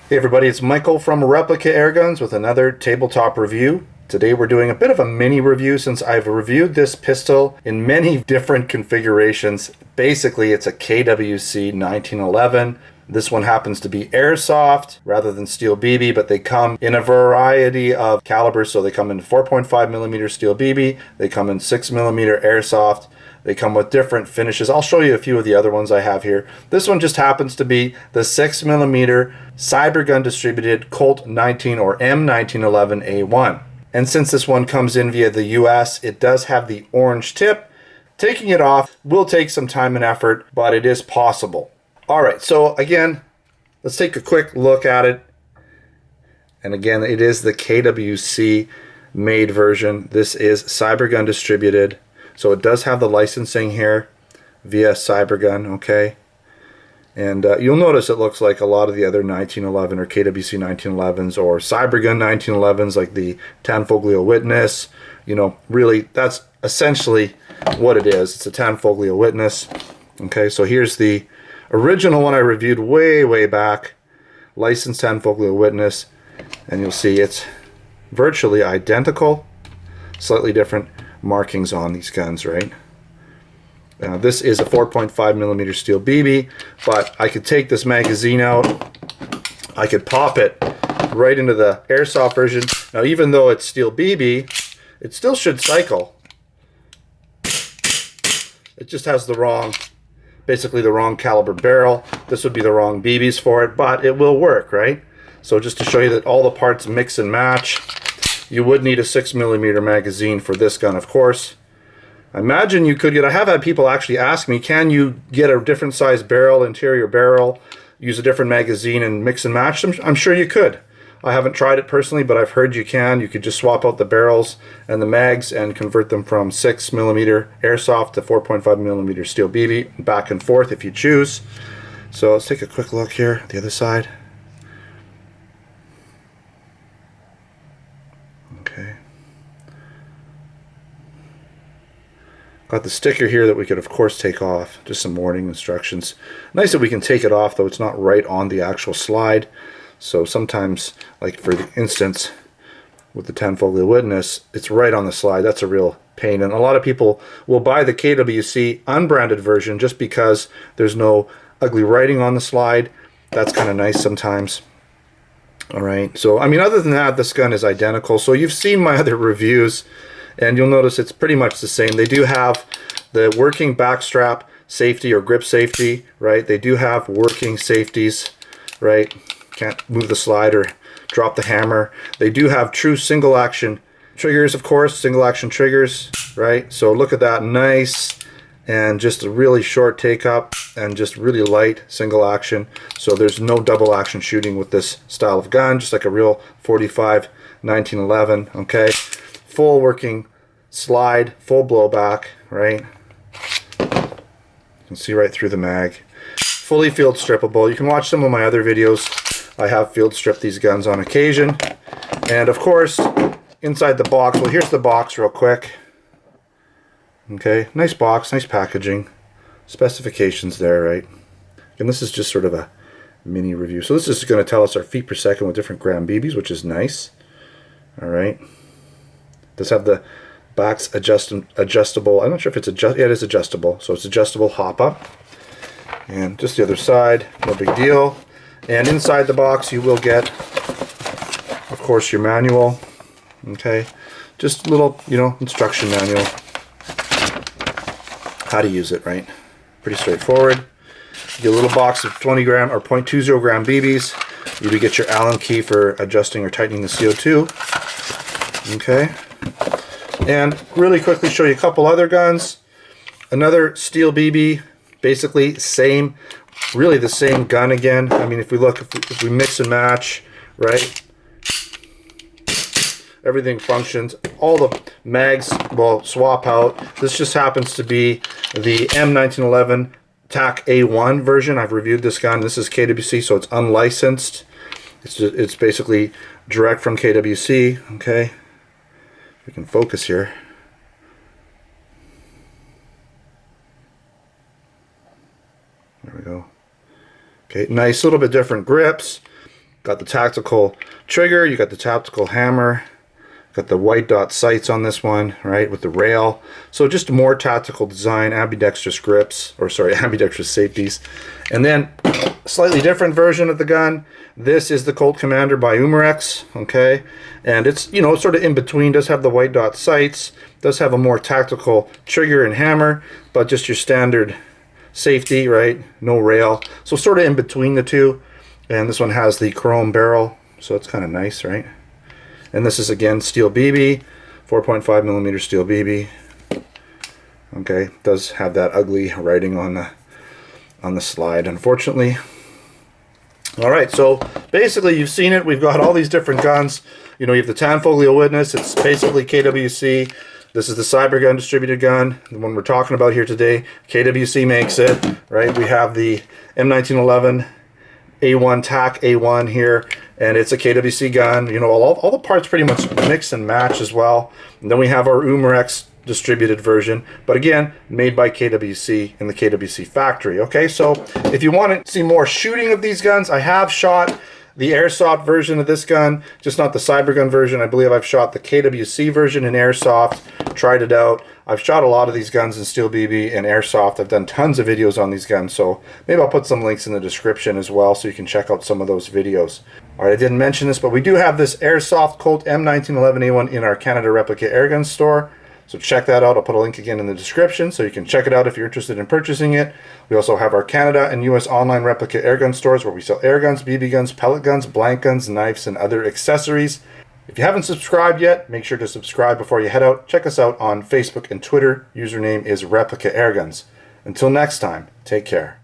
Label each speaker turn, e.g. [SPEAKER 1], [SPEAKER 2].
[SPEAKER 1] Hey everybody, it's Michael from Replica Airguns with another tabletop review. Today we're doing a bit of a mini review since I've reviewed this pistol in many different configurations. Basically, it's a KWC 1911. This one happens to be airsoft rather than steel BB, but they come in a variety of calibers. So they come in 4.5mm steel BB, they come in 6mm airsoft, they come with different finishes. I'll show you a few of the other ones I have here. This one just happens to be the 6mm Cybergun distributed Colt 19 or M1911 A1. And since this one comes in via the US, it does have the orange tip. Taking it off will take some time and effort, but it is possible. All right, so again, let's take a quick look at it. And again, it is the KWC made version. This is Cybergun distributed. So it does have the licensing here via Cybergun, okay? And you'll notice it looks like a lot of the other 1911 or KWC 1911s or Cybergun 1911s like the Tanfoglio Witness. You know, really, that's essentially what it is. It's a Tanfoglio Witness. Okay, so here's the original one I reviewed way back, licensed Tanfoglio Witness. And you'll see it's virtually identical, slightly different markings on these guns, right? Now this is a 4.5mm steel BB, but I could take this magazine out, I could pop it right into the airsoft version. Now even though it's steel BB, it still should cycle. It just has the wrong, basically the wrong caliber barrel. This would be the wrong BBs for it, but it will work, right? So just to show you that all the parts mix and match, you would need a 6mm magazine for this gun, of course. I imagine you could get, I have had people actually ask me, can you get a different size barrel, interior barrel, use a different magazine and mix and match them? I'm sure you could. I haven't tried it personally, but I've heard you can. You could just swap out the barrels and the mags and convert them from 6mm airsoft to 4.5mm steel BB, back and forth if you choose. So let's take a quick look here, the other side. Okay. Got the sticker here that we could of course take off, just some warning instructions. Nice that we can take it off, though it's not right on the actual slide. So sometimes, like for instance with the Tanfoglio Witness, it's right on the slide. That's a real pain, and a lot of people will buy the KWC unbranded version just because there's no ugly writing on the slide. That's kind of nice sometimes. Alright, so I mean, other than that, this gun is identical. So you've seen my other reviews and you'll notice it's pretty much the same. They do have the working backstrap safety or grip safety, right? They do have working safeties, right? Can't move the slide or drop the hammer. They do have true single action triggers, of course, single action triggers, right? So look at that, nice, and just a really short take up and just really light single action. So there's no double action shooting with this style of gun, just like a real 45 1911, okay? Full working slide, full blowback, right? You can see right through the mag. Fully field strippable. You can watch some of my other videos. I have field stripped these guns on occasion. And of course, inside the box, well, here's the box real quick. Okay, nice box, nice packaging. Specifications there, right? And this is just sort of a mini review. So this is going to tell us our feet per second with different gram BBs, which is nice. All right. Does have the back's adjustable. I'm not sure if it's yeah, it is adjustable. So it's adjustable hop up. And just the other side, no big deal. And inside the box you will get, of course, your manual. Okay. Just a little, you know, instruction manual. How to use it, right? Pretty straightforward. You get a little box of 20 gram or 0.20 gram BBs. You do get your Allen key for adjusting or tightening the CO2. Okay. And really quickly show you a couple other guns. Another steel BB, basically same, really the same gun again. I mean, if we look, if we mix and match, right? Everything functions. All the mags will swap out. This just happens to be the M1911 TAC A1 version. I've reviewed this gun. This is KWC, so it's unlicensed. It's basically direct from KWC. Okay, we can focus here. There we go. Okay, nice, little bit different grips. Got the tactical trigger, you got the tactical hammer, got the white dot sights on this one, right, with the rail. So just more tactical design, ambidextrous grips, or sorry, ambidextrous safeties. And then slightly different version of the gun. This is the Colt Commander by Umarex, okay? And it's, you know, sort of in between, does have the white dot sights, does have a more tactical trigger and hammer, but just your standard safety, right? No rail. So sort of in between the two. And this one has the chrome barrel, so it's kind of nice, right? And this is again steel BB, 4.5 millimeter steel BB. Okay, does have that ugly writing on the slide, unfortunately. All right, so basically you've seen it. We've got all these different guns. You know, you have the Tanfoglio Witness. It's basically KWC. This is the Cybergun distributed gun, the one we're talking about here today. KWC makes it, right? We have the M1911 A1 TAC A1 here, and it's a KWC gun. You know, all the parts pretty much mix and match as well. And then we have our Umarex distributed version, but again, made by KWC in the KWC factory. Okay, so if you want to see more shooting of these guns, I have shot the airsoft version of this gun, just not the Cybergun version. I believe I've shot the KWC version in airsoft, tried it out. I've shot a lot of these guns in steel BB and airsoft. I've done tons of videos on these guns, so maybe I'll put some links in the description as well so you can check out some of those videos. All right, I didn't mention this, but we do have this airsoft Colt M1911 A1 in our Canada Replica Airgun store. So check that out. I'll put a link again in the description so you can check it out if you're interested in purchasing it. We also have our Canada and US online replica airgun stores where we sell air guns, BB guns, pellet guns, blank guns, knives, and other accessories. If you haven't subscribed yet, make sure to subscribe before you head out. Check us out on Facebook and Twitter. Username is Replica Airguns. Until next time, take care.